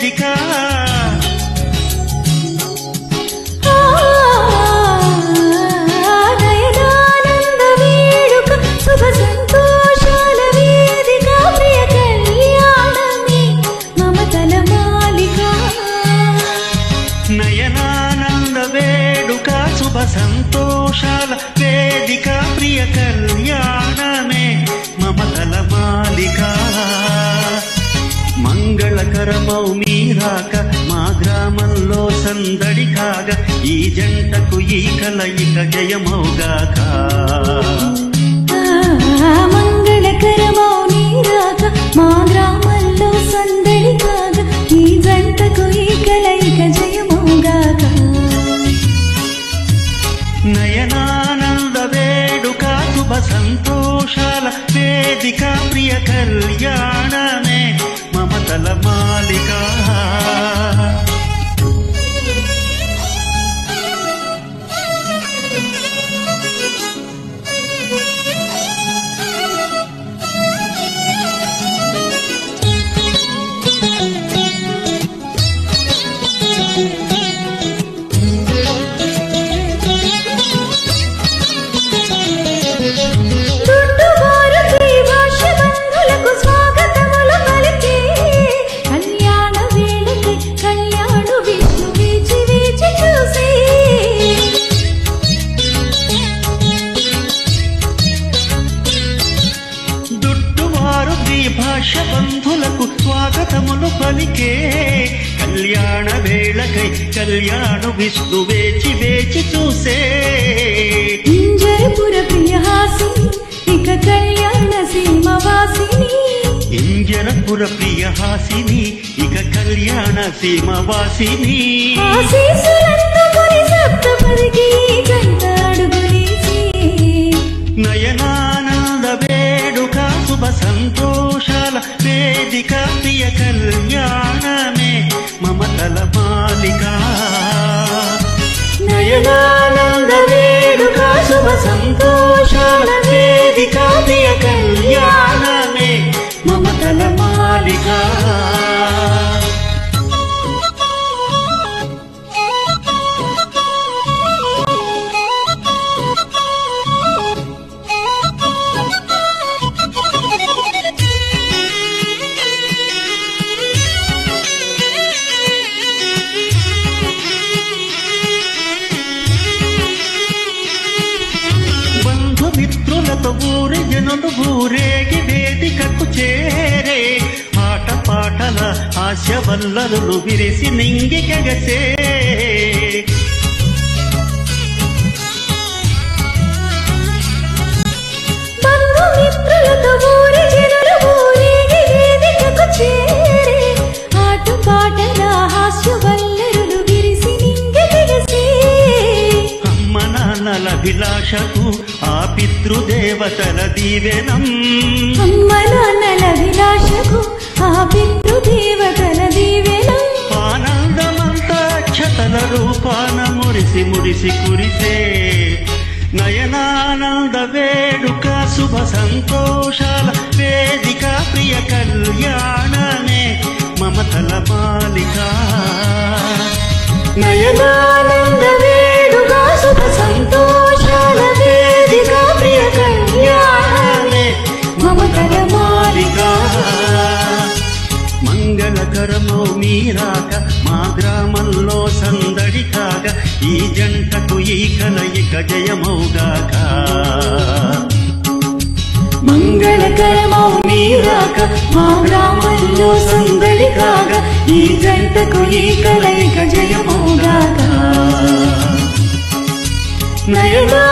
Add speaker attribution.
Speaker 1: వేదిక
Speaker 2: నయనానంద వేడుక శుభ సంతోషాల వేదిక ప్రియ కళ్యాణమే మమతల మాలిక
Speaker 1: నయనానంద వేడుక శుభ సంతోషాల వేదిక ప్రియ కళ్యాణమే మమతల మాలిక మంగళకరమౌ మీరాక మా గ్రామంలో సందడి కాగా ఈ జంటకు ఈ కలయిక జయమౌగాక
Speaker 2: మంగళకరమౌ మీరాక మా గ్రామంలో సందడి కాగా ఈ జంటకు ఈ కలయిక జయమౌగాక
Speaker 1: నయనానంద వేడుక శుభ సంతోషాల వేదిక ప్రియ కళ్యాణమే మమతల మాలిక భాష బంధులకు స్వాగతములు పలికే కళ్యాణ వేళకై కళ్యాణు విష్ణు వేచి వేచి చూసే
Speaker 2: ఇంజరపుర ప్రియహాసిని ఇక కళ్యాణ సీమవాసిని
Speaker 1: ఇంజరపుర ప్రియహాసిని ఇక కళ్యాణ సీమవాసిని
Speaker 2: ఆశీస్సులందుకొని సప్తపదికి జంట అడుగులేసి
Speaker 1: నయనానంద వేడుక శుభ సంతోషాల వేదిక ప్రియ కళ్యాణమే మమతల మాలిక
Speaker 2: నయనానంద వేడుక శుభ సంతోషాల వేదిక ప్రియ కళ్యాణమే
Speaker 1: మమతల మాలిక మిత్రులతో ఊరి జనులు ఊరేగి వేదికకు చేరే ఆట పాటల ఆశ వల్లరులు విరిసి నింగి కగసే
Speaker 2: బంధుమిత్రులతో ఊరి జనులు ఊరేగి వేదికకు చేరే ఆట పాటల హాస్య వల్లరులు విరిసి నింగి కగసే
Speaker 1: అమ్మ నాన్నల అభిలాషకు ఆ పితృదేవతల దీవెనం
Speaker 2: అమ్మ నాన్నల అభిలాషకు ఆ పితృదేవతల దీవెనం
Speaker 1: ఆనందమంతా అక్షతల రూపాన మురిసి మురిసి కురిసే నయనానంద వేడుక శుభ సంతోషాల వేదిక ప్రియ కళ్యాణమే మమతల మాలిక
Speaker 2: నయనానంద వేడుక శుభ సంతోషాల వేదిక ప్రియ కళ్యాణమే మమతల మాలిక
Speaker 1: మంగళకరమౌ మీరాక మా గ్రామంలో సందడి కాగా ఈ జంటకు ఈ కలయిక జయమౌగాక
Speaker 2: మంగళకరమౌ మీరాక మా గ్రామంలో సందడి కాగా ఈ జంటకు ఈ కలయిక జయమౌగాక నయనా